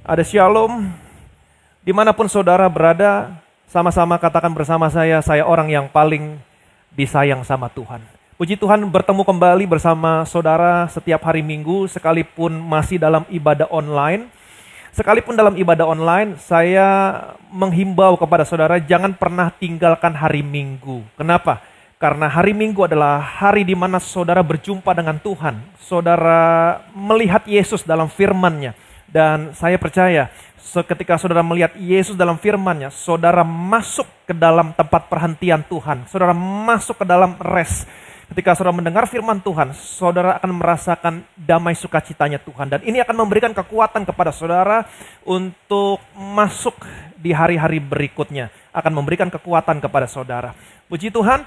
Ada shalom. Dimanapun saudara berada, sama-sama katakan bersama saya orang yang paling disayang sama Tuhan. Puji Tuhan bertemu kembali bersama saudara setiap hari Minggu, sekalipun masih dalam ibadah online. Sekalipun dalam ibadah online, saya menghimbau kepada saudara jangan pernah tinggalkan hari Minggu. Kenapa? Karena hari Minggu adalah hari di mana saudara berjumpa dengan Tuhan. Saudara melihat Yesus dalam firman-Nya. Dan saya percaya ketika saudara melihat Yesus dalam firman-Nya, saudara masuk ke dalam tempat perhentian Tuhan. Saudara masuk ke dalam rest. Ketika saudara mendengar firman Tuhan, saudara akan merasakan damai sukacitanya Tuhan. Dan ini akan memberikan kekuatan kepada saudara untuk masuk di hari-hari berikutnya. Akan memberikan kekuatan kepada saudara. Puji Tuhan,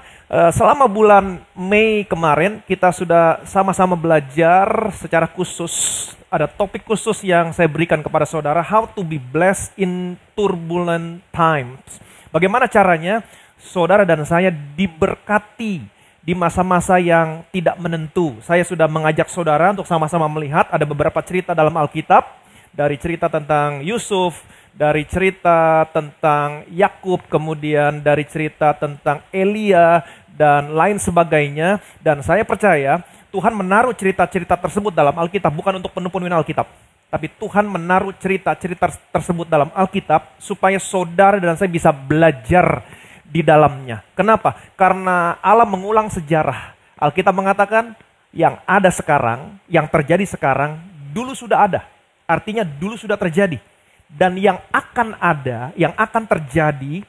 selama bulan Mei kemarin kita sudah sama-sama belajar secara khusus. Ada topik khusus yang saya berikan kepada saudara, how to be blessed in turbulent times. Bagaimana caranya saudara dan saya diberkati di masa-masa yang tidak menentu. Saya sudah mengajak saudara untuk sama-sama melihat ada beberapa cerita dalam Alkitab. Dari cerita tentang Yusuf, dari cerita tentang Yakub, kemudian dari cerita tentang Elia, dan lain sebagainya. Dan saya percaya Tuhan menaruh cerita-cerita tersebut dalam Alkitab bukan untuk penuh-penuhin Alkitab. Tapi Tuhan menaruh cerita-cerita tersebut dalam Alkitab supaya saudara dan saya bisa belajar di dalamnya. Kenapa? Karena Allah mengulang sejarah. Alkitab mengatakan yang ada sekarang, yang terjadi sekarang, dulu sudah ada. Artinya dulu sudah terjadi. Dan yang akan ada, yang akan terjadi,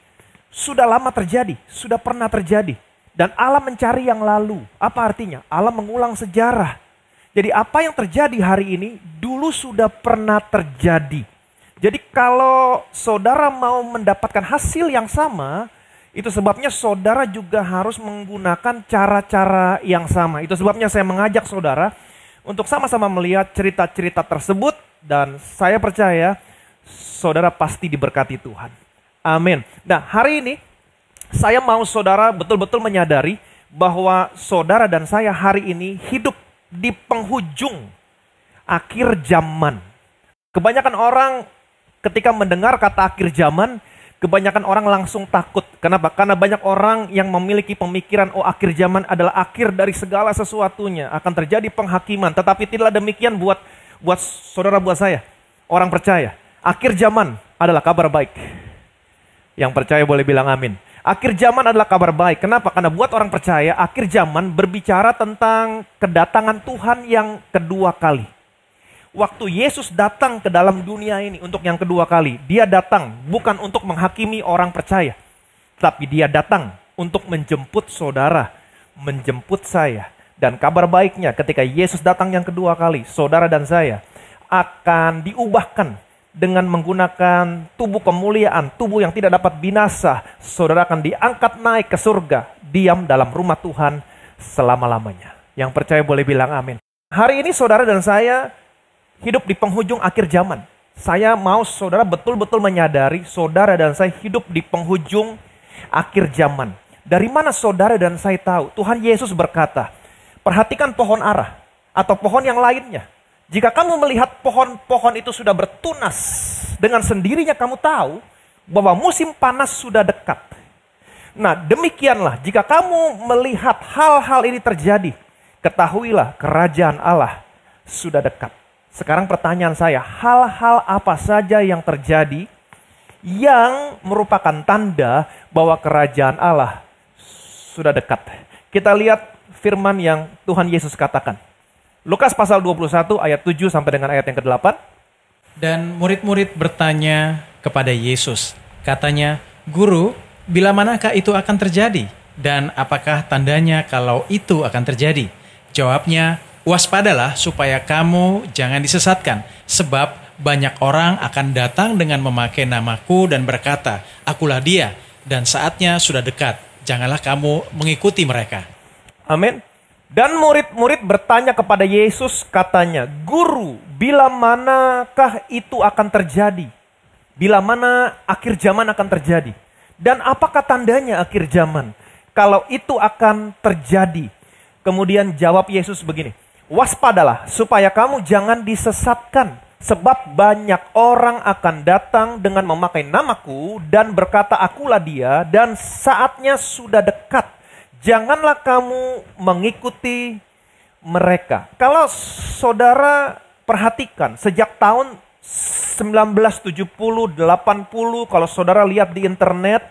sudah lama terjadi, sudah pernah terjadi. Dan Allah mencari yang lalu. Apa artinya? Allah mengulang sejarah. Jadi apa yang terjadi hari ini, dulu sudah pernah terjadi. Jadi kalau saudara mau mendapatkan hasil yang sama, itu sebabnya saudara juga harus menggunakan cara-cara yang sama. Itu sebabnya saya mengajak saudara untuk sama-sama melihat cerita-cerita tersebut. Dan saya percaya saudara pasti diberkati Tuhan. Amin. Nah, hari ini saya mau saudara betul-betul menyadari bahwa saudara dan saya hari ini hidup di penghujung akhir zaman. Kebanyakan orang ketika mendengar kata akhir zaman, kebanyakan orang langsung takut. Kenapa? Karena banyak orang yang memiliki pemikiran, oh akhir zaman adalah akhir dari segala sesuatunya. Akan terjadi penghakiman. Tetapi tidak demikian buat saudara, buat saya. Orang percaya. Akhir zaman adalah kabar baik. Yang percaya boleh bilang amin. Akhir zaman adalah kabar baik. Kenapa? Karena buat orang percaya, akhir zaman berbicara tentang kedatangan Tuhan yang kedua kali. Waktu Yesus datang ke dalam dunia ini untuk yang kedua kali, dia datang bukan untuk menghakimi orang percaya, tapi dia datang untuk menjemput saudara, menjemput saya. Dan kabar baiknya ketika Yesus datang yang kedua kali, saudara dan saya akan diubahkan dengan menggunakan tubuh kemuliaan, tubuh yang tidak dapat binasa. Saudara akan diangkat naik ke surga, diam dalam rumah Tuhan selama-lamanya. Yang percaya boleh bilang amin. Hari ini saudara dan saya hidup di penghujung akhir zaman. Saya mau saudara betul-betul menyadari saudara dan saya hidup di penghujung akhir zaman. Dari mana saudara dan saya tahu? Tuhan Yesus berkata, perhatikan pohon ara atau pohon yang lainnya. Jika kamu melihat pohon-pohon itu sudah bertunas, dengan sendirinya kamu tahu bahwa musim panas sudah dekat. Nah, demikianlah jika kamu melihat hal-hal ini terjadi, ketahuilah kerajaan Allah sudah dekat. Sekarang pertanyaan saya, hal-hal apa saja yang terjadi yang merupakan tanda bahwa kerajaan Allah sudah dekat? Kita lihat firman yang Tuhan Yesus katakan. Lukas pasal 21 ayat 7 sampai dengan ayat yang ke-8. Dan murid-murid bertanya kepada Yesus. Katanya, Guru, bila manakah itu akan terjadi? Dan apakah tandanya kalau itu akan terjadi? Jawabnya, waspadalah supaya kamu jangan disesatkan, sebab banyak orang akan datang dengan memakai namaku dan berkata, akulah dia, dan saatnya sudah dekat. Janganlah kamu mengikuti mereka. Amin. Dan murid-murid bertanya kepada Yesus, katanya, Guru, bila manakah itu akan terjadi? Bila mana akhir zaman akan terjadi? Dan apakah tandanya akhir zaman? Kalau itu akan terjadi. Kemudian jawab Yesus begini, waspadalah supaya kamu jangan disesatkan, Sebab banyak orang akan datang dengan memakai namaku dan berkata akulah dia, dan saatnya sudah dekat. Janganlah kamu mengikuti mereka. Kalau saudara perhatikan sejak tahun 1970, 80, kalau saudara lihat di internet,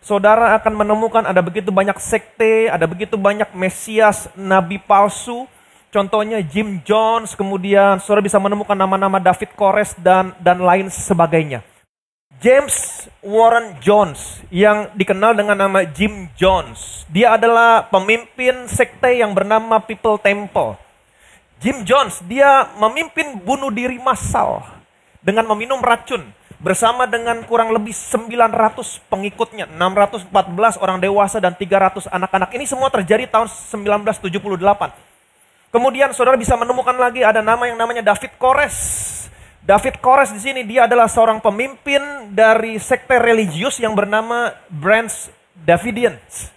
saudara akan menemukan ada begitu banyak sekte, ada begitu banyak mesias, nabi palsu. Contohnya Jim Jones, kemudian saudara bisa menemukan nama-nama David Koresh dan lain sebagainya. James Warren Jones yang dikenal dengan nama Jim Jones. Dia adalah pemimpin sekte yang bernama People Temple. Jim Jones, dia memimpin bunuh diri massal dengan meminum racun bersama dengan kurang lebih 900 pengikutnya, 614 orang dewasa dan 300 anak-anak. Ini semua terjadi tahun 1978. Kemudian saudara bisa menemukan lagi ada nama yang namanya David Koresh. David Koresh di sini dia adalah seorang pemimpin dari sekte religius yang bernama Branch Davidians.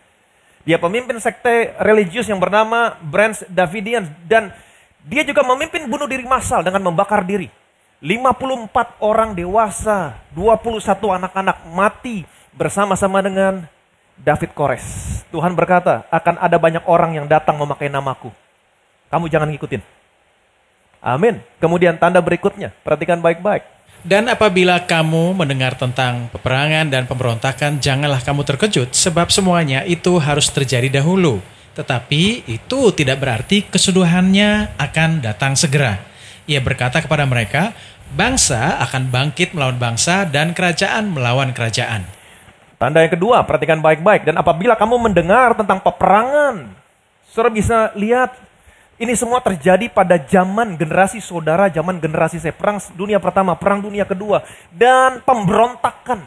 Dia pemimpin sekte religius yang bernama Branch Davidians dan dia juga memimpin bunuh diri massal dengan membakar diri. 54 orang dewasa, 21 anak-anak mati bersama-sama dengan David Koresh. Tuhan berkata, akan ada banyak orang yang datang memakai namaku. Kamu jangan ngikutin. Amin. Kemudian tanda berikutnya, perhatikan baik-baik. Dan apabila kamu mendengar tentang peperangan dan pemberontakan, janganlah kamu terkejut, sebab semuanya itu harus terjadi dahulu. Tetapi itu tidak berarti kesudahannya akan datang segera. Ia berkata kepada mereka, bangsa akan bangkit melawan bangsa dan kerajaan melawan kerajaan. Tanda yang kedua, perhatikan baik-baik. Dan apabila kamu mendengar tentang peperangan, saudara bisa lihat, ini semua terjadi pada zaman generasi saudara, zaman generasi saya. Perang dunia pertama, perang dunia kedua. Dan pemberontakan.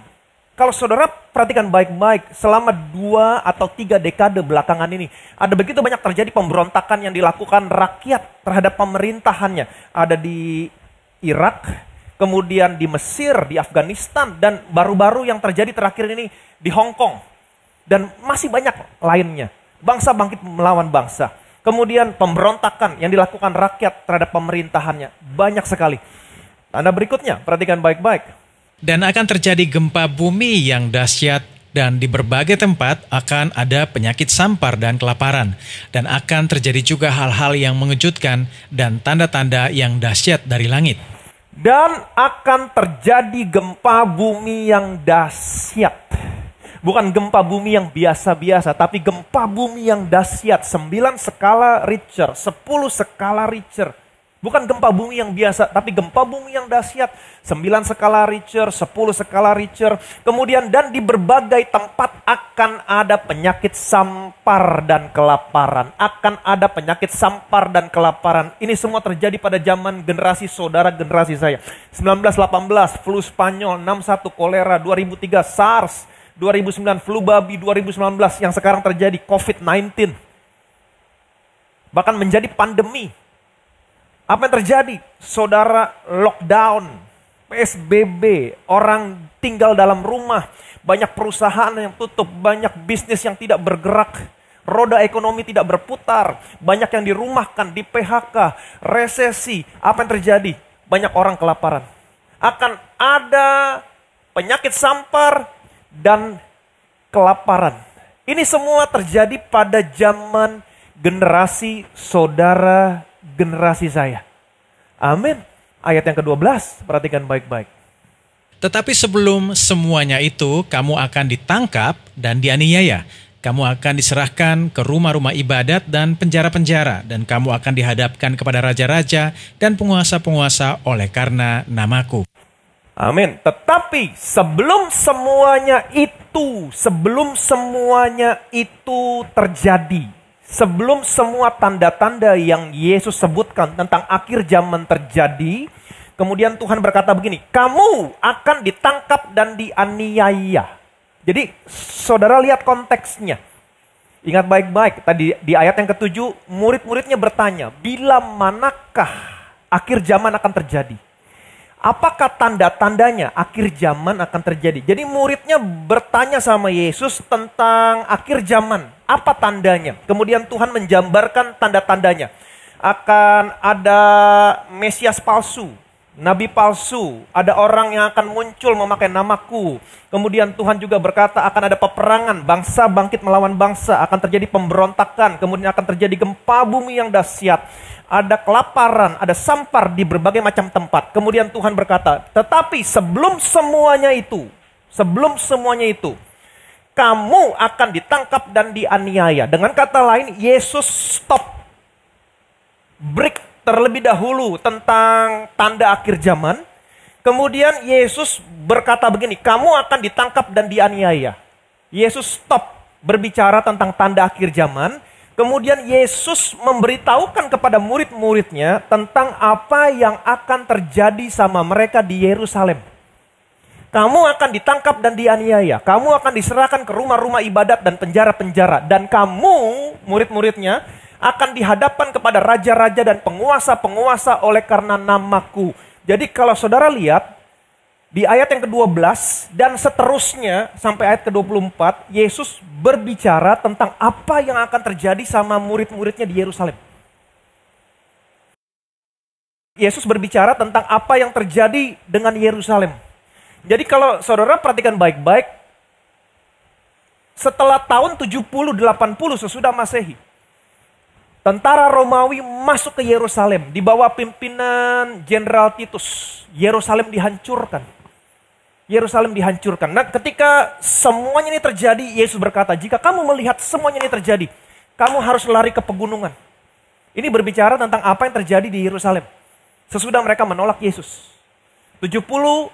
Kalau saudara perhatikan baik-baik, selama 2 atau 3 dekade belakangan ini, ada begitu banyak terjadi pemberontakan yang dilakukan rakyat terhadap pemerintahannya. Ada di Irak, kemudian di Mesir, di Afghanistan, dan baru-baru yang terjadi terakhir ini di Hong Kong. Dan masih banyak lainnya. Bangsa bangkit melawan bangsa. Kemudian pemberontakan yang dilakukan rakyat terhadap pemerintahannya. Banyak sekali. Tanda berikutnya, perhatikan baik-baik. Dan akan terjadi gempa bumi yang dahsyat dan di berbagai tempat akan ada penyakit sampar dan kelaparan. Dan akan terjadi juga hal-hal yang mengejutkan dan tanda-tanda yang dahsyat dari langit. Dan akan terjadi gempa bumi yang dahsyat. Bukan gempa bumi yang biasa-biasa, tapi gempa bumi yang dahsyat. 9 skala Richter, 10 skala Richter. Bukan gempa bumi yang biasa, tapi gempa bumi yang dahsyat. 9 skala Richter, 10 skala Richter. Kemudian dan di berbagai tempat akan ada penyakit sampar dan kelaparan. Akan ada penyakit sampar dan kelaparan. Ini semua terjadi pada zaman generasi saudara, generasi saya. 1918, flu Spanyol, 61 kolera, 2003 SARS. 2009 flu babi, 2019 yang sekarang terjadi COVID-19. Bahkan menjadi pandemi. Apa yang terjadi? Saudara, lockdown, PSBB, orang tinggal dalam rumah, banyak perusahaan yang tutup, banyak bisnis yang tidak bergerak, roda ekonomi tidak berputar, banyak yang dirumahkan, di PHK, resesi. Apa yang terjadi? Banyak orang kelaparan. Akan ada penyakit sampar dan kelaparan. Ini semua terjadi pada zaman generasi saudara, generasi saya. Amin. Ayat yang ke-12, perhatikan baik-baik. Tetapi sebelum semuanya itu, kamu akan ditangkap dan dianiaya. Kamu akan diserahkan ke rumah-rumah ibadat dan penjara-penjara, dan kamu akan dihadapkan kepada raja-raja dan penguasa-penguasa oleh karena namaku. Amin. Tetapi sebelum semuanya itu terjadi, sebelum semua tanda-tanda yang Yesus sebutkan tentang akhir zaman terjadi, kemudian Tuhan berkata begini, kamu akan ditangkap dan dianiaya. Jadi saudara lihat konteksnya. Ingat baik-baik, tadi di ayat yang ke-7, murid-muridnya bertanya, bila manakah akhir zaman akan terjadi? Apakah tanda-tandanya akhir zaman akan terjadi? Jadi muridnya bertanya sama Yesus tentang akhir zaman. Apa tandanya? Kemudian Tuhan menjambarkan tanda-tandanya. Akan ada Mesias palsu. nabi palsu, ada orang yang akan muncul memakai namaku. Kemudian Tuhan juga berkata akan ada peperangan, bangsa bangkit melawan bangsa, akan terjadi pemberontakan, kemudian akan terjadi gempa bumi yang dahsyat, ada kelaparan, ada sampar di berbagai macam tempat. Kemudian Tuhan berkata, tetapi sebelum semuanya itu, kamu akan ditangkap dan dianiaya. Dengan kata lain, Yesus break terlebih dahulu tentang tanda akhir zaman. Kemudian Yesus berkata begini, kamu akan ditangkap dan dianiaya. Yesus berbicara tentang tanda akhir zaman. Kemudian Yesus memberitahukan kepada murid-muridnya tentang apa yang akan terjadi sama mereka di Yerusalem. Kamu akan ditangkap dan dianiaya. Kamu akan diserahkan ke rumah-rumah ibadat dan penjara-penjara. Dan kamu, murid-muridnya, akan dihadapkan kepada raja-raja dan penguasa-penguasa oleh karena namaku. Jadi kalau saudara lihat, di ayat yang ke-12 dan seterusnya sampai ayat ke-24, Yesus berbicara tentang apa yang akan terjadi sama murid-muridnya di Yerusalem. Yesus berbicara tentang apa yang terjadi dengan Yerusalem. Jadi kalau saudara perhatikan baik-baik, setelah tahun 70-80 sesudah Masehi, tentara Romawi masuk ke Yerusalem di bawah pimpinan Jenderal Titus. Yerusalem dihancurkan. Nah, ketika semuanya ini terjadi, Yesus berkata, jika kamu melihat semuanya ini terjadi, kamu harus lari ke pegunungan. Ini berbicara tentang apa yang terjadi di Yerusalem sesudah mereka menolak Yesus. 70-80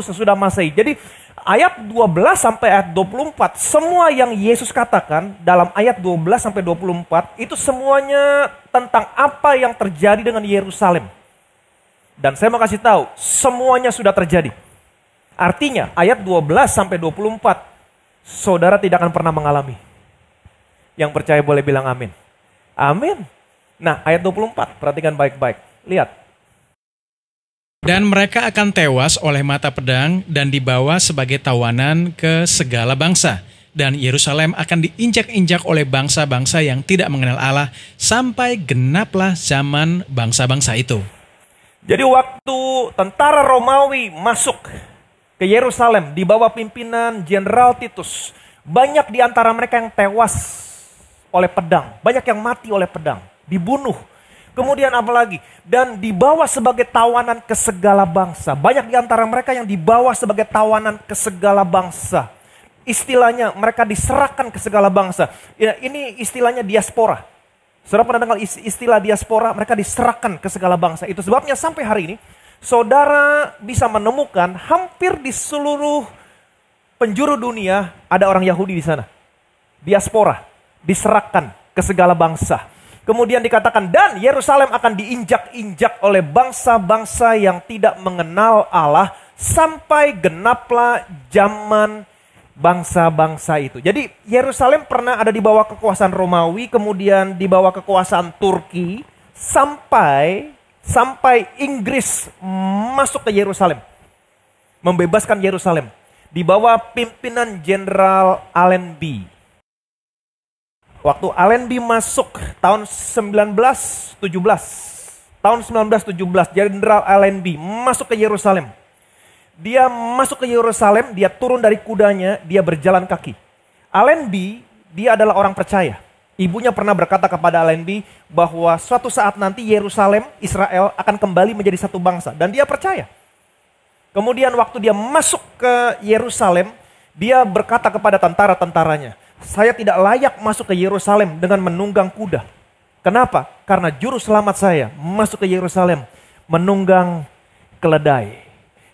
sesudah Masehi. Jadi ayat 12 sampai ayat 24, semua yang Yesus katakan dalam ayat 12 sampai 24 itu semuanya tentang apa yang terjadi dengan Yerusalem. Dan saya mau kasih tahu, semuanya sudah terjadi. Artinya ayat 12 sampai 24 saudara tidak akan pernah mengalami. Yang percaya boleh bilang amin. Amin. Nah, ayat 24, perhatikan baik-baik. Lihat. Dan mereka akan tewas oleh mata pedang dan dibawa sebagai tawanan ke segala bangsa. Dan Yerusalem akan diinjak-injak oleh bangsa-bangsa yang tidak mengenal Allah sampai genaplah zaman bangsa-bangsa itu. Jadi waktu tentara Romawi masuk ke Yerusalem di bawah pimpinan Jenderal Titus, banyak di antara mereka yang tewas oleh pedang. Banyak yang mati oleh pedang, dibunuh. Kemudian apa lagi? Dan dibawa sebagai tawanan ke segala bangsa. Banyak di antara mereka yang dibawa sebagai tawanan ke segala bangsa. Istilahnya mereka diserahkan ke segala bangsa. Ini istilahnya diaspora. Saudara pernah dengar istilah diaspora? Mereka diserahkan ke segala bangsa. Itu sebabnya sampai hari ini, saudara bisa menemukan hampir di seluruh penjuru dunia ada orang Yahudi di sana. Diaspora, diserahkan ke segala bangsa. Kemudian dikatakan, dan Yerusalem akan diinjak-injak oleh bangsa-bangsa yang tidak mengenal Allah sampai genaplah zaman bangsa-bangsa itu. Jadi Yerusalem pernah ada di bawah kekuasaan Romawi, kemudian di bawah kekuasaan Turki, sampai Inggris masuk ke Yerusalem. Membebaskan Yerusalem. Di bawah pimpinan Jenderal Allenby. Waktu Allenby masuk tahun 1917, Jenderal Allenby masuk ke Yerusalem. Dia masuk ke Yerusalem, dia turun dari kudanya, dia berjalan kaki. Allenby, dia adalah orang percaya. Ibunya pernah berkata kepada Allenby bahwa suatu saat nanti Yerusalem, Israel akan kembali menjadi satu bangsa. Dan dia percaya. Kemudian waktu dia masuk ke Yerusalem, dia berkata kepada tentara-tentaranya, saya tidak layak masuk ke Yerusalem dengan menunggang kuda. Kenapa? Karena juru selamat saya masuk ke Yerusalem menunggang keledai.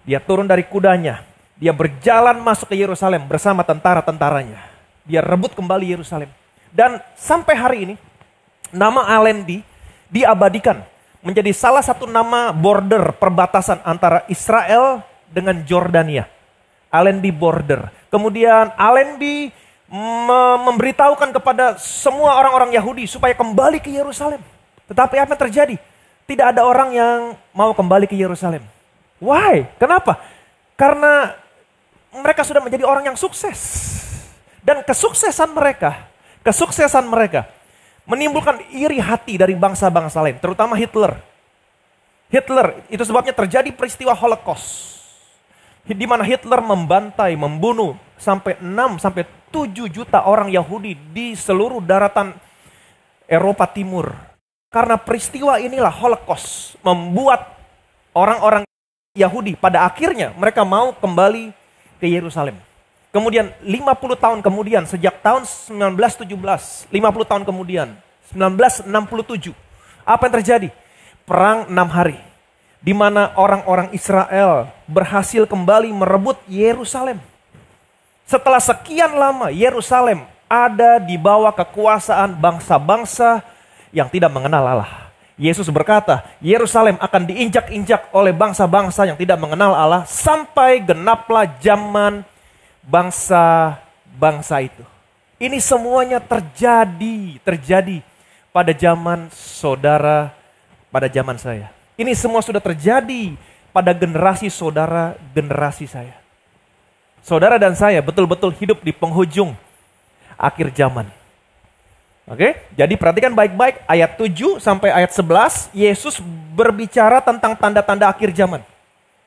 Dia turun dari kudanya. Dia berjalan masuk ke Yerusalem bersama tentara-tentaranya. Dia rebut kembali Yerusalem. Dan sampai hari ini, nama Allenby diabadikan menjadi salah satu nama border perbatasan antara Israel dengan Jordania. Allenby border. Kemudian Allenby memberitahukan kepada semua orang-orang Yahudi supaya kembali ke Yerusalem. Tetapi apa yang terjadi? Tidak ada orang yang mau kembali ke Yerusalem. Why? Kenapa? Karena mereka sudah menjadi orang yang sukses. Dan kesuksesan mereka menimbulkan iri hati dari bangsa-bangsa lain, terutama Hitler. Hitler, itu sebabnya terjadi peristiwa Holocaust. Di mana Hitler membantai, membunuh sampai 6 sampai 7 juta orang Yahudi di seluruh daratan Eropa Timur. Karena peristiwa inilah Holocaust membuat orang-orang Yahudi pada akhirnya mereka mau kembali ke Yerusalem. Kemudian 50 tahun kemudian, sejak tahun 1917, 50 tahun kemudian, 1967, apa yang terjadi? Perang 6 hari, di mana orang-orang Israel berhasil kembali merebut Yerusalem. Setelah sekian lama, Yerusalem ada di bawah kekuasaan bangsa-bangsa yang tidak mengenal Allah. Yesus berkata, Yerusalem akan diinjak-injak oleh bangsa-bangsa yang tidak mengenal Allah sampai genaplah zaman bangsa-bangsa itu. Ini semuanya terjadi pada zaman saudara, pada zaman saya. Ini semua sudah terjadi pada generasi saudara, generasi saya. Saudara dan saya betul-betul hidup di penghujung akhir zaman. Oke, jadi perhatikan baik-baik ayat 7 sampai ayat 11, Yesus berbicara tentang tanda-tanda akhir zaman.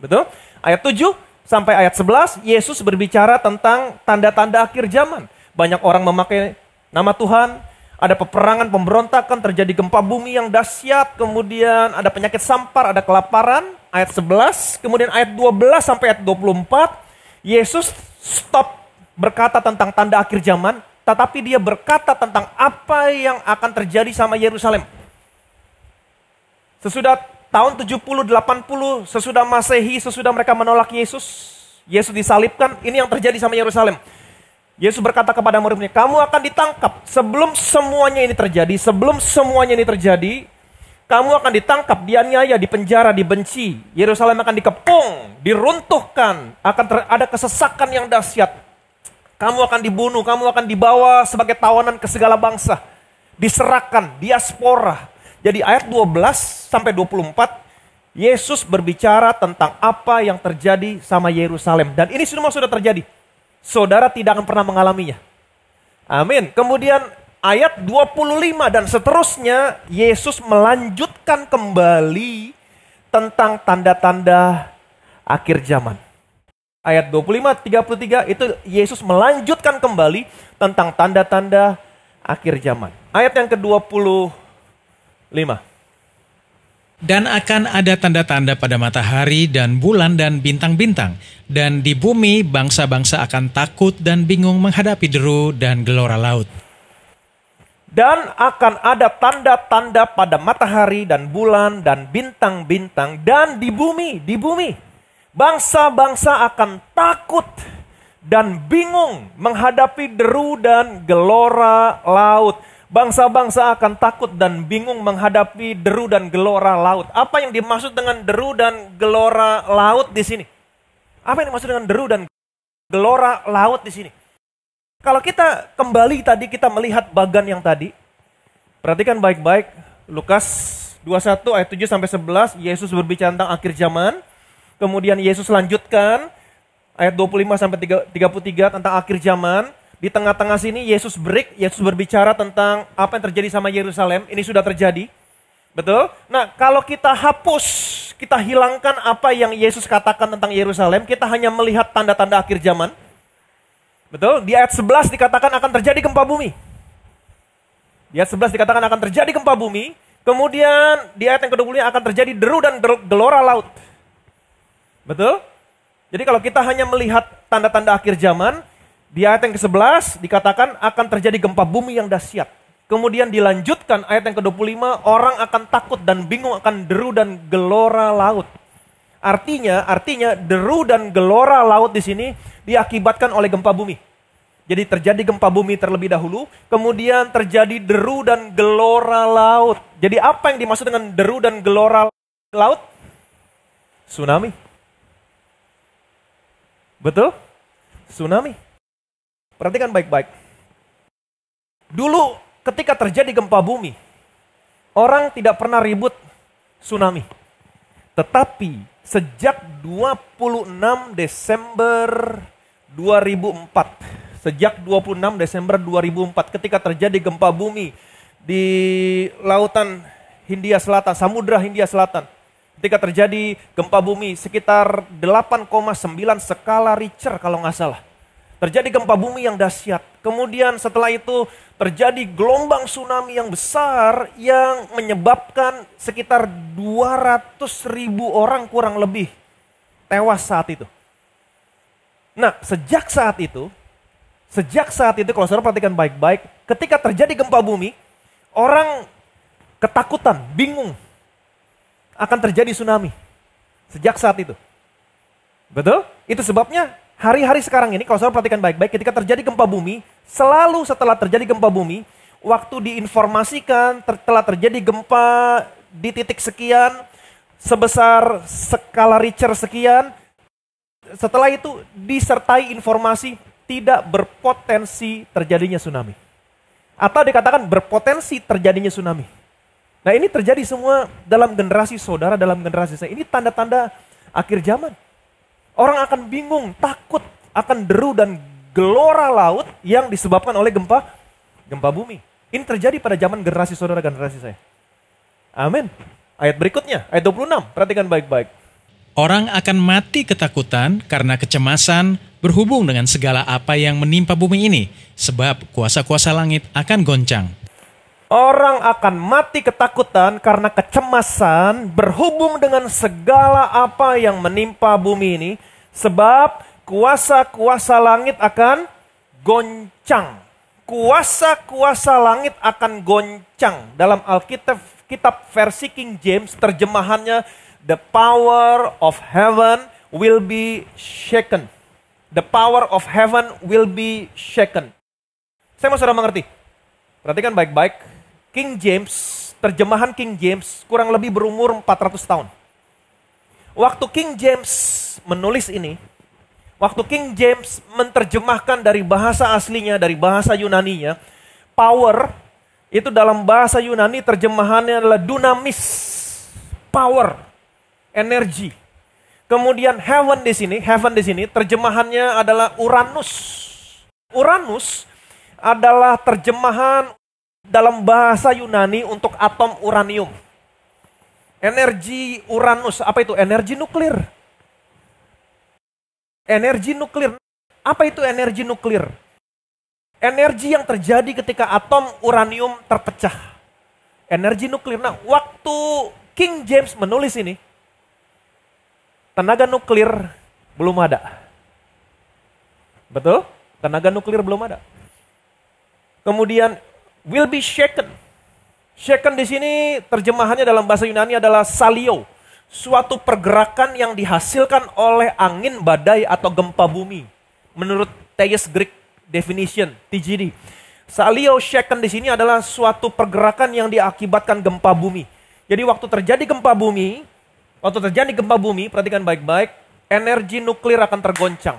Betul? Ayat 7 sampai ayat 11, Yesus berbicara tentang tanda-tanda akhir zaman. Banyak orang memakai nama Tuhan, ada peperangan, pemberontakan, terjadi gempa bumi yang dahsyat, kemudian ada penyakit sampar, ada kelaparan, ayat 11, kemudian ayat 12 sampai ayat 24, Yesus stop berkata tentang tanda akhir zaman, tetapi dia berkata tentang apa yang akan terjadi sama Yerusalem. Sesudah tahun 70, 80, sesudah Masehi, sesudah mereka menolak Yesus, Yesus disalibkan, ini yang terjadi sama Yerusalem. Yesus berkata kepada murid-muridnya, kamu akan ditangkap sebelum semuanya ini terjadi, kamu akan ditangkap, dianiaya, dipenjara, dibenci. Yerusalem akan dikepung, diruntuhkan, akan ada kesesakan yang dahsyat. Kamu akan dibunuh, kamu akan dibawa sebagai tawanan ke segala bangsa. Diserahkan, diaspora. Jadi ayat 12 sampai 24, Yesus berbicara tentang apa yang terjadi sama Yerusalem. Dan ini semua sudah terjadi. Saudara tidak akan pernah mengalaminya. Amin. Kemudian ayat 25 dan seterusnya, Yesus melanjutkan kembali tentang tanda-tanda akhir zaman. Ayat 25-33 itu Yesus melanjutkan kembali tentang tanda-tanda akhir zaman. Ayat yang ke-25. Dan akan ada tanda-tanda pada matahari dan bulan dan bintang-bintang. Dan di bumi bangsa-bangsa akan takut dan bingung menghadapi deru dan gelora laut. Dan akan ada tanda-tanda pada matahari dan bulan dan bintang-bintang. Dan di bumi. Bangsa-bangsa akan takut dan bingung menghadapi deru dan gelora laut. Bangsa-bangsa akan takut dan bingung menghadapi deru dan gelora laut. Apa yang dimaksud dengan deru dan gelora laut di sini? Apa yang dimaksud dengan deru dan gelora laut di sini? Kalau kita kembali tadi kita melihat bagan yang tadi, perhatikan baik-baik Lukas 21 ayat 7 sampai 11, Yesus berbicara tentang akhir zaman. Kemudian Yesus lanjutkan ayat 25 sampai 33 tentang akhir zaman. Di tengah-tengah sini Yesus break, Yesus berbicara tentang apa yang terjadi sama Yerusalem. Ini sudah terjadi. Betul? Nah, kalau kita hapus, kita hilangkan apa yang Yesus katakan tentang Yerusalem, kita hanya melihat tanda-tanda akhir zaman. Betul? Di ayat 11 dikatakan akan terjadi gempa bumi. Di ayat 11 dikatakan akan terjadi gempa bumi. Kemudian di ayat yang ke-20 akan terjadi deru dan gelora laut. Betul? Jadi kalau kita hanya melihat tanda-tanda akhir zaman, di ayat yang ke-11 dikatakan akan terjadi gempa bumi yang dahsyat. Kemudian dilanjutkan ayat yang ke-25, orang akan takut dan bingung akan deru dan gelora laut. Artinya deru dan gelora laut di sini diakibatkan oleh gempa bumi. Jadi terjadi gempa bumi terlebih dahulu, kemudian terjadi deru dan gelora laut. Jadi apa yang dimaksud dengan deru dan gelora laut? Tsunami. Betul? Tsunami. Perhatikan baik-baik. Dulu ketika terjadi gempa bumi, orang tidak pernah ribut tsunami. Tetapi sejak 26 Desember 2004, ketika terjadi gempa bumi di lautan Hindia Selatan, Samudra Hindia Selatan, Ketika terjadi gempa bumi sekitar 8,9 skala Richter kalau nggak salah. Terjadi gempa bumi yang dahsyat. Kemudian setelah itu terjadi gelombang tsunami yang besar yang menyebabkan sekitar 200.000 orang kurang lebih tewas saat itu. Nah, sejak saat itu kalau saudara perhatikan baik-baik, ketika terjadi gempa bumi, orang ketakutan, bingung akan terjadi tsunami. Sejak saat itu. Betul? Itu sebabnya hari-hari sekarang ini, kalau saudara perhatikan baik-baik, ketika terjadi gempa bumi, selalu setelah terjadi gempa bumi, waktu diinformasikan telah terjadi gempa di titik sekian, sebesar skala Richter sekian, setelah itu disertai informasi tidak berpotensi terjadinya tsunami. Atau dikatakan berpotensi terjadinya tsunami. Nah, ini terjadi semua dalam generasi saudara, dalam generasi saya. Ini tanda-tanda akhir zaman. Orang akan bingung, takut akan deru dan gelora laut yang disebabkan oleh gempa bumi. Ini terjadi pada zaman generasi saudara, generasi saya. Amin. Ayat berikutnya, ayat 26. Perhatikan baik-baik. Orang akan mati ketakutan karena kecemasan berhubung dengan segala apa yang menimpa bumi ini, sebab kuasa-kuasa langit akan goncang. Orang akan mati ketakutan karena kecemasan berhubung dengan segala apa yang menimpa bumi ini, sebab kuasa-kuasa langit akan goncang. Kuasa-kuasa langit akan goncang. Dalam Alkitab, kitab versi King James, terjemahannya, the power of heaven will be shaken. The power of heaven will be shaken. Saya mau saudara mengerti. Perhatikan baik-baik. King James, terjemahan King James kurang lebih berumur 400 tahun. Waktu King James menulis ini, waktu King James menerjemahkan dari bahasa aslinya, dari bahasa Yunaninya, power, itu dalam bahasa Yunani terjemahannya adalah dunamis, power, energi. Kemudian heaven di sini terjemahannya adalah Uranus. Uranus adalah terjemahan dalam bahasa Yunani untuk atom uranium. Energi Uranus, apa itu? Energi nuklir. Energi nuklir. Apa itu energi nuklir? Energi yang terjadi ketika atom uranium terpecah. Energi nuklir. Nah, waktu King James menulis ini, tenaga nuklir belum ada. Betul? Tenaga nuklir belum ada. Kemudian will be shaken. Shaken di sini terjemahannya dalam bahasa Yunani adalah salio. Suatu pergerakan yang dihasilkan oleh angin badai atau gempa bumi. Menurut Thayer's Greek Definition, TGD. Salio shaken di sini adalah suatu pergerakan yang diakibatkan gempa bumi. Jadi waktu terjadi gempa bumi, perhatikan baik-baik, energi nuklir akan tergoncang.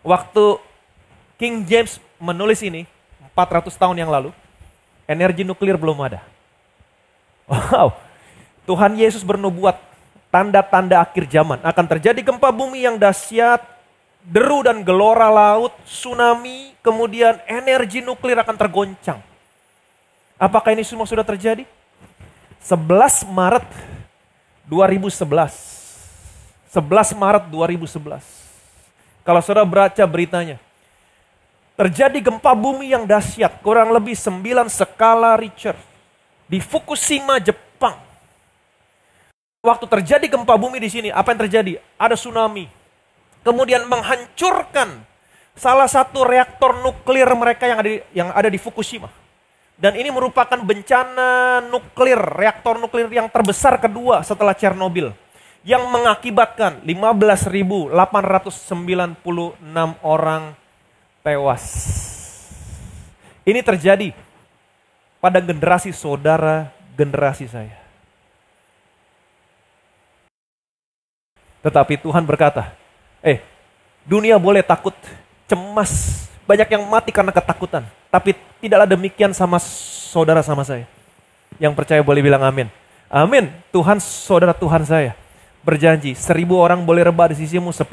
Waktu King James menulis ini, 400 tahun yang lalu, energi nuklir belum ada. Wow, Tuhan Yesus bernubuat, tanda-tanda akhir zaman. Akan terjadi gempa bumi yang dahsyat, deru dan gelora laut, tsunami, kemudian energi nuklir akan tergoncang. Apakah ini semua sudah terjadi? 11 Maret 2011. 11 Maret 2011. Kalau saudara baca beritanya, terjadi gempa bumi yang dahsyat, kurang lebih 9 skala Richter di Fukushima, Jepang. Waktu terjadi gempa bumi di sini, apa yang terjadi? Ada tsunami. Kemudian menghancurkan salah satu reaktor nuklir mereka yang ada di Fukushima. Dan ini merupakan bencana nuklir, reaktor nuklir yang terbesar kedua setelah Chernobyl, yang mengakibatkan 15.896 orang tewas. Ini terjadi pada generasi saudara, generasi saya. Tetapi Tuhan berkata, dunia boleh takut, cemas, banyak yang mati karena ketakutan. Tapi tidaklah demikian sama saudara sama saya. Yang percaya boleh bilang amin. Amin. Tuhan, saudara Tuhan saya berjanji, 1.000 orang boleh rebah di sisimu, 10.000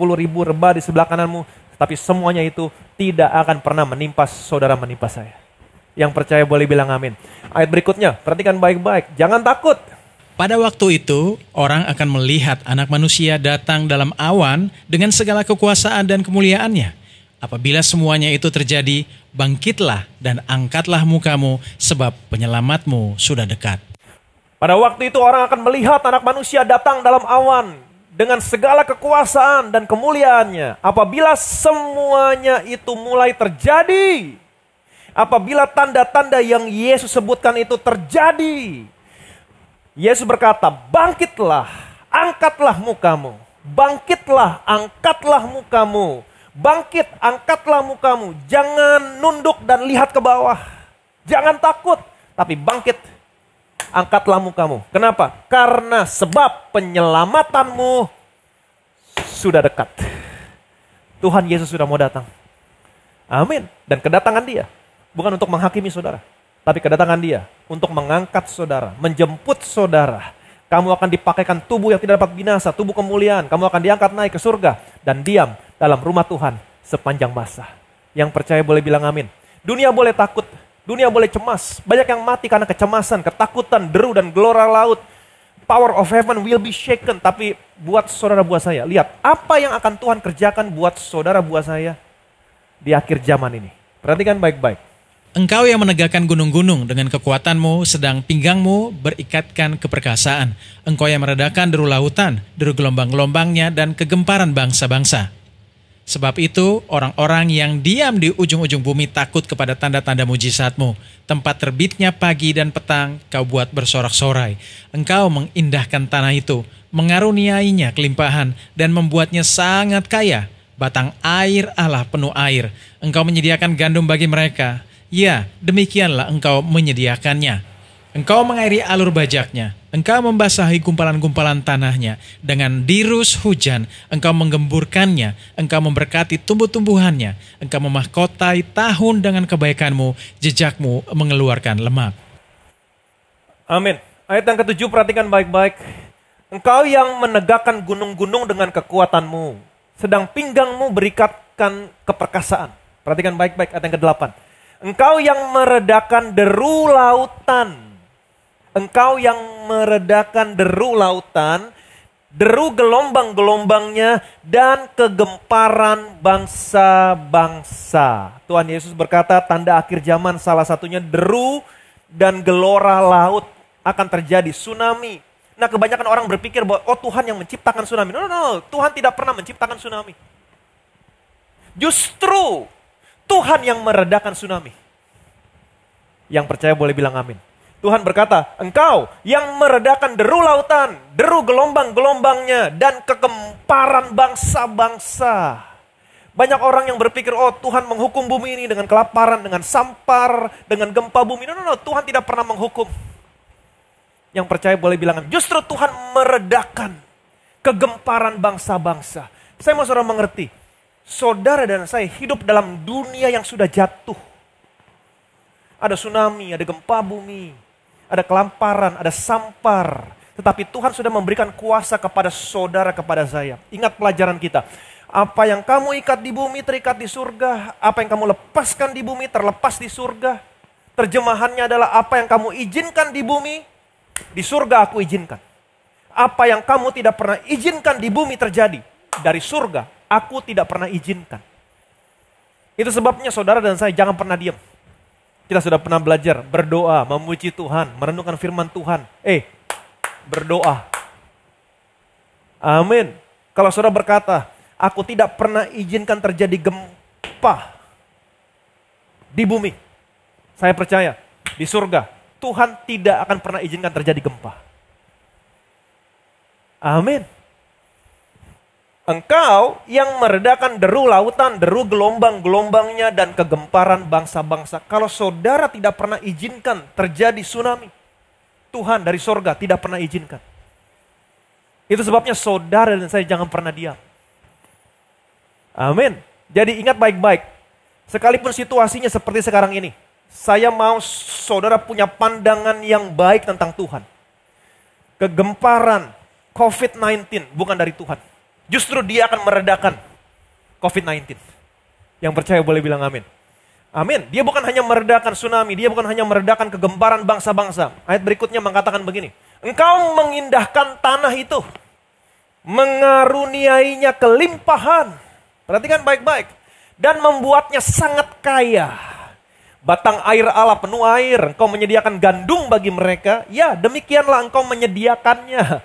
rebah di sebelah kananmu. Tapi semuanya itu tidak akan pernah menimpa saudara, menimpa saya. Yang percaya boleh bilang amin. Ayat berikutnya, perhatikan baik-baik. Jangan takut. Pada waktu itu, orang akan melihat Anak Manusia datang dalam awan dengan segala kekuasaan dan kemuliaannya. Apabila semuanya itu terjadi, bangkitlah dan angkatlah mukamu, sebab penyelamatmu sudah dekat. Pada waktu itu orang akan melihat Anak Manusia datang dalam awan dengan segala kekuasaan dan kemuliaannya. Apabila semuanya itu mulai terjadi, apabila tanda-tanda yang Yesus sebutkan itu terjadi, Yesus berkata, bangkitlah, angkatlah mukamu. Bangkitlah, angkatlah mukamu. Bangkit, angkatlah mukamu. Jangan nunduk dan lihat ke bawah. Jangan takut, tapi bangkit, angkatlah mukamu. Kenapa? Karena sebab penyelamatanmu sudah dekat. Tuhan Yesus sudah mau datang. Amin. Dan kedatangan Dia bukan untuk menghakimi saudara, tapi kedatangan Dia untuk mengangkat saudara, menjemput saudara. Kamu akan dipakaikan tubuh yang tidak dapat binasa, tubuh kemuliaan. Kamu akan diangkat naik ke surga dan diam dalam rumah Tuhan sepanjang masa. Yang percaya boleh bilang amin. Dunia boleh takut, dunia boleh cemas. Banyak yang mati karena kecemasan, ketakutan, deru dan gelora laut. Power of heaven will be shaken. Tapi buat saudara, buat saya, lihat apa yang akan Tuhan kerjakan buat saudara, buat saya di akhir zaman ini. Perhatikan baik-baik. Engkau yang menegakkan gunung-gunung dengan kekuatanmu, sedang pinggangmu berikatkan keperkasaan. Engkau yang meredakan deru lautan, deru gelombang-gelombangnya, dan kegemparan bangsa-bangsa. Sebab itu, orang-orang yang diam di ujung-ujung bumi takut kepada tanda-tanda mujizatmu. Tempat terbitnya pagi dan petang, kau buat bersorak-sorai. Engkau mengindahkan tanah itu, mengaruniainya kelimpahan, dan membuatnya sangat kaya. Batang air Allah penuh air. Engkau menyediakan gandum bagi mereka. Ya, demikianlah engkau menyediakannya. Engkau mengairi alur bajaknya. Engkau membasahi gumpalan-gumpalan tanahnya. Dengan dirus hujan, engkau menggemburkannya. Engkau memberkati tumbuh-tumbuhannya. Engkau memahkotai tahun dengan kebaikanmu. Jejakmu mengeluarkan lemak. Amin. Ayat yang ke-7, perhatikan baik-baik. Engkau yang menegakkan gunung-gunung dengan kekuatanmu. Sedang pinggangmu berikatkan keperkasaan. Perhatikan baik-baik ayat yang ke-8. Engkau yang meredakan deru lautan. Engkau yang meredakan deru lautan, deru gelombang-gelombangnya, dan kegemparan bangsa-bangsa. Tuhan Yesus berkata, tanda akhir zaman salah satunya deru dan gelora laut akan terjadi, tsunami. Nah, kebanyakan orang berpikir bahwa oh Tuhan yang menciptakan tsunami. No, Tuhan tidak pernah menciptakan tsunami. Justru Tuhan yang meredakan tsunami. Yang percaya boleh bilang amin. Tuhan berkata, engkau yang meredakan deru lautan, deru gelombang-gelombangnya, dan kegemparan bangsa-bangsa. Banyak orang yang berpikir, oh Tuhan menghukum bumi ini dengan kelaparan, dengan sampar, dengan gempa bumi. No, Tuhan tidak pernah menghukum. Yang percaya boleh bilang amin. Justru Tuhan meredakan kegemparan bangsa-bangsa. Saya mau saudara mengerti. Saudara dan saya hidup dalam dunia yang sudah jatuh. Ada tsunami, ada gempa bumi, ada kelaparan, ada sampar. Tetapi Tuhan sudah memberikan kuasa kepada saudara, kepada saya. Ingat pelajaran kita. Apa yang kamu ikat di bumi terikat di surga. Apa yang kamu lepaskan di bumi terlepas di surga. Terjemahannya adalah apa yang kamu izinkan di bumi, di surga aku izinkan. Apa yang kamu tidak pernah izinkan di bumi terjadi, dari surga aku tidak pernah izinkan. Itu sebabnya saudara dan saya jangan pernah diam. Kita sudah pernah belajar berdoa, memuji Tuhan, merenungkan firman Tuhan. Berdoa. Amin. Kalau saudara berkata, aku tidak pernah izinkan terjadi gempa di bumi. Saya percaya, di surga, Tuhan tidak akan pernah izinkan terjadi gempa. Amin. Engkau yang meredakan deru lautan, deru gelombang-gelombangnya, dan kegemparan bangsa-bangsa. Kalau saudara tidak pernah izinkan terjadi tsunami, Tuhan dari sorga tidak pernah izinkan. Itu sebabnya saudara dan saya jangan pernah diam. Amin. Jadi ingat baik-baik. Sekalipun situasinya seperti sekarang ini, saya mau saudara punya pandangan yang baik tentang Tuhan. Kegemparan COVID-19 bukan dari Tuhan. Justru dia akan meredakan COVID-19. Yang percaya boleh bilang amin. Amin. Dia bukan hanya meredakan tsunami, dia bukan hanya meredakan kegemparan bangsa-bangsa. Ayat berikutnya mengatakan begini. Engkau mengindahkan tanah itu, mengaruniainya kelimpahan. Perhatikan baik-baik. Dan membuatnya sangat kaya. Batang air Allah penuh air. Engkau menyediakan gandum bagi mereka. Ya, demikianlah engkau menyediakannya.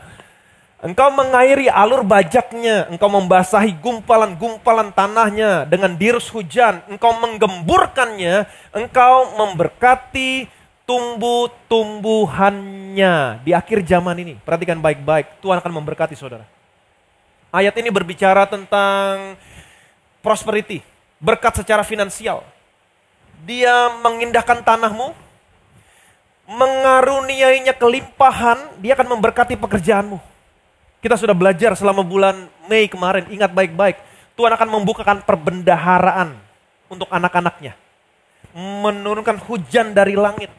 Engkau mengairi alur bajaknya. Engkau membasahi gumpalan-gumpalan tanahnya dengan dirus hujan. Engkau menggemburkannya. Engkau memberkati tumbuh-tumbuhannya. Di akhir zaman ini, perhatikan baik-baik. Tuhan akan memberkati saudara. Ayat ini berbicara tentang prosperity, berkat secara finansial. Dia mengindahkan tanahmu, mengaruniainya kelimpahan, dia akan memberkati pekerjaanmu. Kita sudah belajar selama bulan Mei kemarin, ingat baik-baik. Tuhan akan membukakan perbendaharaan untuk anak-anaknya. Menurunkan hujan dari langit,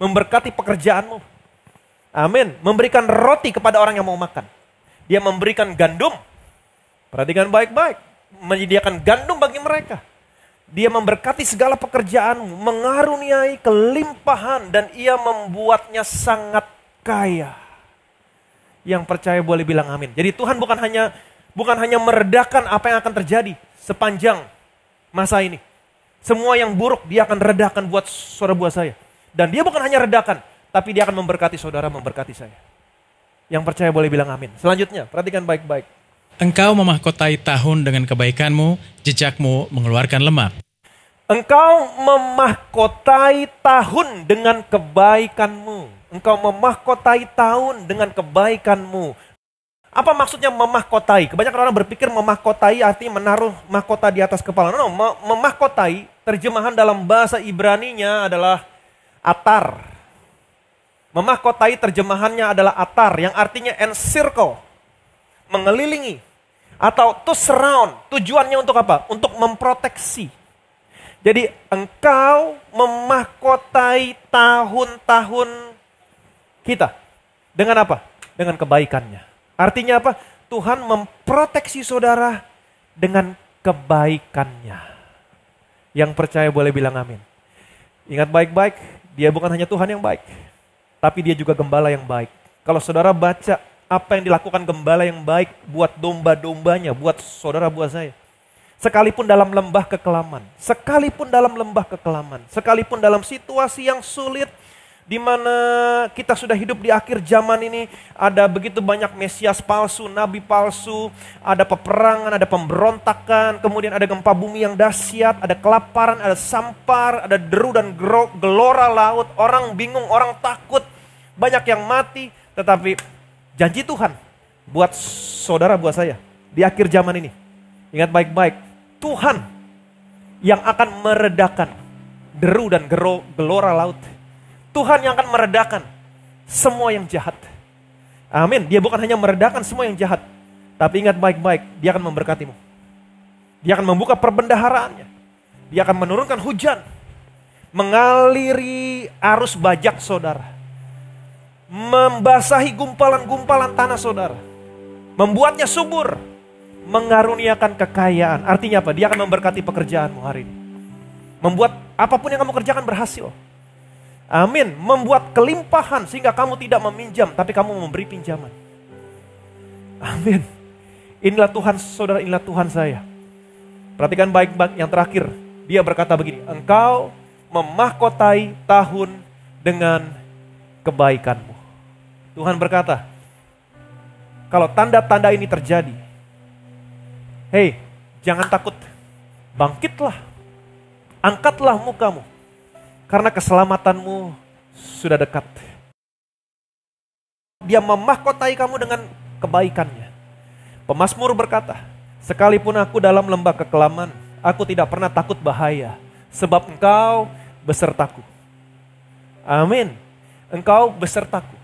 memberkati pekerjaanmu. Amin. Memberikan roti kepada orang yang mau makan. Dia memberikan gandum. Perhatikan baik-baik. Menyediakan gandum bagi mereka. Dia memberkati segala pekerjaanmu, mengaruniai kelimpahan, dan ia membuatnya sangat kaya. Yang percaya boleh bilang amin. Jadi Tuhan bukan hanya meredakan apa yang akan terjadi sepanjang masa ini. Semua yang buruk dia akan redakan buat saudara buat saya. Dan dia bukan hanya redakan, tapi dia akan memberkati saudara, memberkati saya. Yang percaya boleh bilang amin. Selanjutnya, perhatikan baik-baik. Engkau memahkotai tahun dengan kebaikanmu, jejakmu mengeluarkan lemak. Engkau memahkotai tahun dengan kebaikanmu. Engkau memahkotai tahun dengan kebaikanmu. Apa maksudnya memahkotai? Kebanyakan orang berpikir memahkotai artinya menaruh mahkota di atas kepala. No, memahkotai, terjemahan dalam bahasa Ibraninya adalah atar. Memahkotai terjemahannya adalah atar, yang artinya encircle, mengelilingi. Atau to surround, tujuannya untuk apa? Untuk memproteksi. Jadi engkau memahkotai tahun-tahun kita. Dengan apa? Dengan kebaikannya. Artinya apa? Tuhan memproteksi saudara dengan kebaikannya. Yang percaya boleh bilang amin. Ingat baik-baik, dia bukan hanya Tuhan yang baik, tapi dia juga gembala yang baik. Kalau saudara baca apa yang dilakukan gembala yang baik buat domba-dombanya, buat saudara, buat saya. Sekalipun dalam lembah kekelaman, sekalipun dalam situasi yang sulit, di mana kita sudah hidup di akhir zaman ini, ada begitu banyak mesias palsu, nabi palsu, ada peperangan, ada pemberontakan, kemudian ada gempa bumi yang dahsyat, ada kelaparan, ada sampar, ada deru dan gelora laut, orang bingung, orang takut, banyak yang mati. Tetapi janji Tuhan buat saudara, buat saya, di akhir zaman ini, ingat baik-baik, Tuhan yang akan meredakan deru dan gelora laut. Tuhan yang akan meredakan semua yang jahat. Amin. Dia bukan hanya meredakan semua yang jahat, tapi ingat baik-baik, dia akan memberkatimu. Dia akan membuka perbendaharaannya. Dia akan menurunkan hujan, mengaliri arus bajak saudara, membasahi gumpalan-gumpalan tanah saudara, membuatnya subur, mengaruniakan kekayaan. Artinya apa? Dia akan memberkati pekerjaanmu hari ini. Membuat apapun yang kamu kerjakan berhasil. Amin. Membuat kelimpahan sehingga kamu tidak meminjam, tapi kamu memberi pinjaman. Amin. Inilah Tuhan saudara, inilah Tuhan saya. Perhatikan baik-baik yang terakhir. Dia berkata begini, engkau memahkotai tahun dengan kebaikanmu. Tuhan berkata, kalau tanda-tanda ini terjadi, hei, jangan takut, bangkitlah, angkatlah mukamu, karena keselamatanmu sudah dekat. Dia memahkotai kamu dengan kebaikannya. Pemazmur berkata, sekalipun aku dalam lembah kekelaman, aku tidak pernah takut bahaya, sebab engkau besertaku. Amin. Engkau besertaku.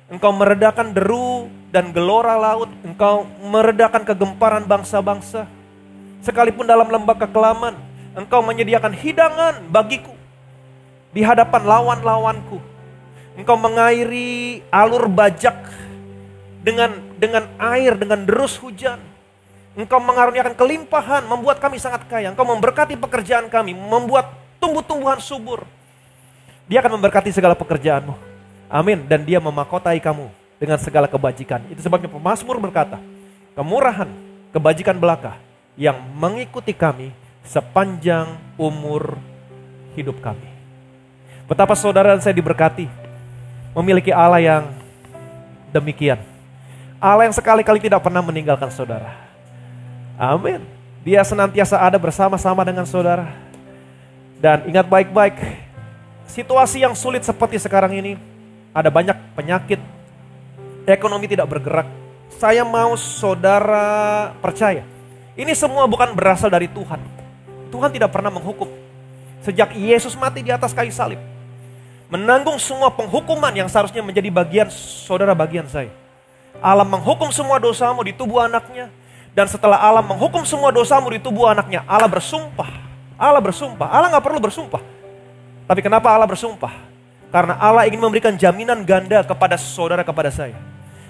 Engkau meredakan deru dan gelora laut. Engkau meredakan kegemparan bangsa-bangsa. Sekalipun dalam lembah kekelaman, engkau menyediakan hidangan bagiku di hadapan lawan-lawanku. Engkau mengairi alur bajak dengan air, dengan derus hujan. Engkau mengaruniakan kelimpahan, membuat kami sangat kaya. Engkau memberkati pekerjaan kami, membuat tumbuh-tumbuhan subur. Dia akan memberkati segala pekerjaanmu. Amin. Dan dia memahkotai kamu dengan segala kebajikan. Itu sebabnya pemazmur berkata, kemurahan, kebajikan belaka yang mengikuti kami sepanjang umur hidup kami. Betapa saudara dan saya diberkati memiliki Allah yang demikian. Allah yang sekali-kali tidak pernah meninggalkan saudara. Amin. Dia senantiasa ada bersama-sama dengan saudara. Dan ingat baik-baik, situasi yang sulit seperti sekarang ini, ada banyak penyakit, ekonomi tidak bergerak. Saya mau saudara percaya, ini semua bukan berasal dari Tuhan. Tuhan tidak pernah menghukum. Sejak Yesus mati di atas kayu salib, menanggung semua penghukuman yang seharusnya menjadi bagian saudara, bagian saya. Allah menghukum semua dosamu di tubuh anaknya. Dan setelah Allah menghukum semua dosamu di tubuh anaknya, Allah bersumpah. Allah bersumpah. Allah gak perlu bersumpah. Tapi kenapa Allah bersumpah? Karena Allah ingin memberikan jaminan ganda kepada saudara, kepada saya.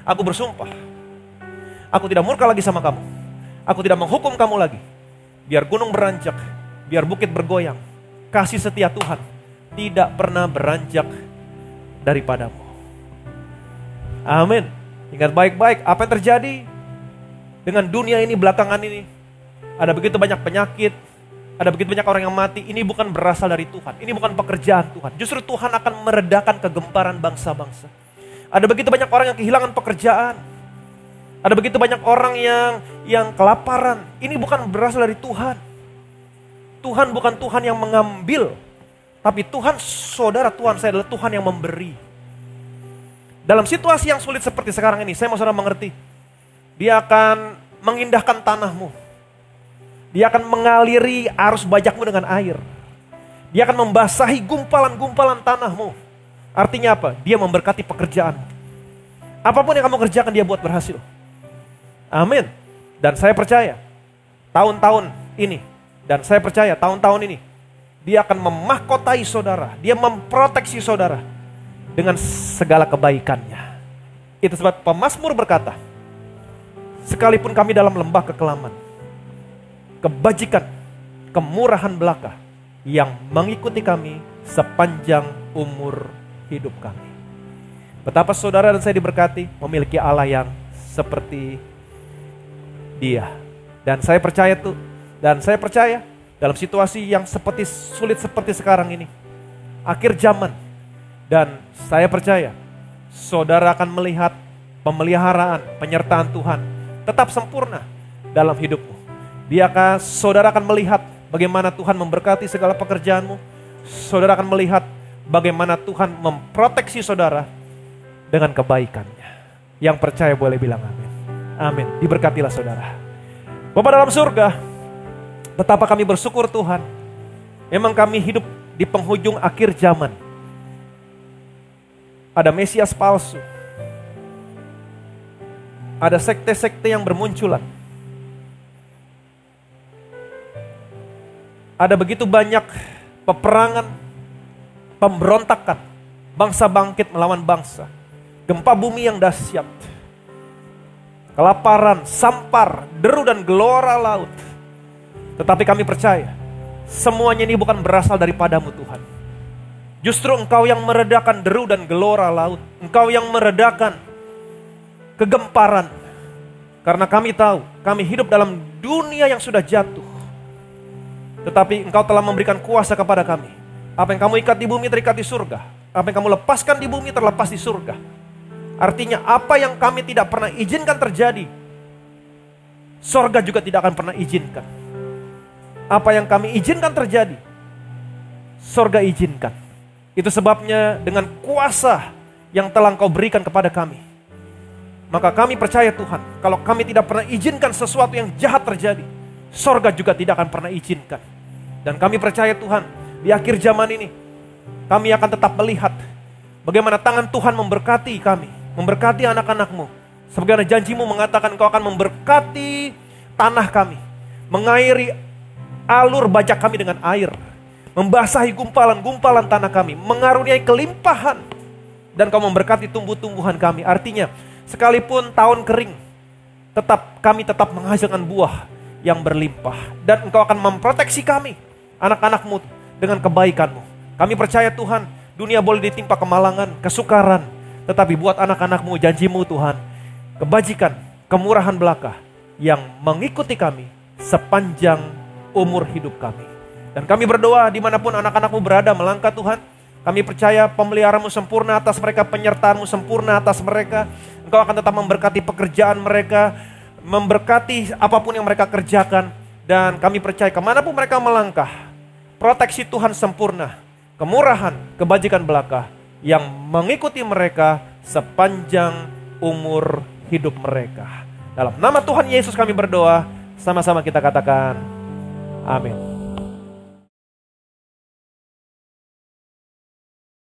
Aku bersumpah, aku tidak murka lagi sama kamu. Aku tidak menghukum kamu lagi. Biar gunung beranjak, biar bukit bergoyang, kasih setia Tuhan tidak pernah beranjak daripadamu. Amin. Ingat baik-baik apa yang terjadi dengan dunia ini belakangan ini. Ada begitu banyak penyakit, ada begitu banyak orang yang mati. Ini bukan berasal dari Tuhan, ini bukan pekerjaan Tuhan. Justru Tuhan akan meredakan kegemparan bangsa-bangsa. Ada begitu banyak orang yang kehilangan pekerjaan. Ada begitu banyak orang yang kelaparan. Ini bukan berasal dari Tuhan. Tuhan bukan Tuhan yang mengambil, tapi Tuhan, saudara, Tuhan saya adalah Tuhan yang memberi. Dalam situasi yang sulit seperti sekarang ini, saya mau saudara mengerti, Dia akan mengindahkan tanahmu. Dia akan mengaliri arus bajakmu dengan air. Dia akan membasahi gumpalan-gumpalan tanahmu. Artinya apa? Dia memberkati pekerjaan. Apapun yang kamu kerjakan, Dia buat berhasil. Amin. Dan saya percaya, tahun-tahun ini, dan saya percaya tahun-tahun ini, Dia akan memahkotai saudara. Dia memproteksi saudara dengan segala kebaikannya. Itu sebab pemazmur berkata, sekalipun kami dalam lembah kekelaman, kebajikan, kemurahan belaka yang mengikuti kami sepanjang umur hidup kami. Betapa saudara dan saya diberkati memiliki Allah yang seperti Dia. Dan saya percaya tuh, dan saya percaya dalam situasi yang sulit seperti sekarang ini, akhir zaman, dan saya percaya saudara akan melihat pemeliharaan, penyertaan Tuhan tetap sempurna dalam hidupmu. Saudara akan melihat bagaimana Tuhan memberkati segala pekerjaanmu. Saudara akan melihat bagaimana Tuhan memproteksi saudara dengan kebaikannya. Yang percaya boleh bilang amin. Amin. Diberkatilah saudara. Bapa dalam surga, betapa kami bersyukur Tuhan. Memang kami hidup di penghujung akhir zaman. Ada Mesias palsu. Ada sekte-sekte yang bermunculan. Ada begitu banyak peperangan, pemberontakan, bangsa bangkit melawan bangsa, gempa bumi yang dahsyat, kelaparan, sampar, deru dan gelora laut. Tetapi kami percaya, semuanya ini bukan berasal daripadamu Tuhan. Justru Engkau yang meredakan deru dan gelora laut. Engkau yang meredakan kegemparan. Karena kami tahu, kami hidup dalam dunia yang sudah jatuh. Tetapi Engkau telah memberikan kuasa kepada kami. Apa yang kamu ikat di bumi terikat di surga. Apa yang kamu lepaskan di bumi terlepas di surga. Artinya apa yang kami tidak pernah izinkan terjadi, surga juga tidak akan pernah izinkan. Apa yang kami izinkan terjadi, surga izinkan. Itu sebabnya dengan kuasa yang telah Engkau berikan kepada kami, maka kami percaya Tuhan, kalau kami tidak pernah izinkan sesuatu yang jahat terjadi, surga juga tidak akan pernah izinkan. Dan kami percaya Tuhan, di akhir zaman ini, kami akan tetap melihat bagaimana tangan Tuhan memberkati kami, memberkati anak-anak-Mu. Sebagaimana janji-Mu mengatakan Engkau akan memberkati tanah kami, mengairi alur bajak kami dengan air, membasahi gumpalan-gumpalan tanah kami, mengaruniai kelimpahan, dan Kau memberkati tumbuh-tumbuhan kami. Artinya, sekalipun tahun kering, kami tetap menghasilkan buah yang berlimpah. Dan Engkau akan memproteksi kami, anak-anak-Mu, dengan kebaikan-Mu. Kami percaya Tuhan, Dunia boleh ditimpa kemalangan, kesukaran. Tetapi buat anak-anak-Mu, janji-Mu Tuhan, kebajikan, kemurahan belaka yang mengikuti kami sepanjang umur hidup kami. Dan kami berdoa dimanapun anak-anak-Mu berada melangkah Tuhan, kami percaya pemeliharaan-Mu sempurna atas mereka, penyertaan-Mu sempurna atas mereka. Engkau akan tetap memberkati pekerjaan mereka, memberkati apapun yang mereka kerjakan. Dan kami percaya kemanapun mereka melangkah, proteksi Tuhan sempurna, kemurahan, kebajikan belaka yang mengikuti mereka sepanjang umur hidup mereka. Dalam nama Tuhan Yesus kami berdoa, sama-sama kita katakan amin.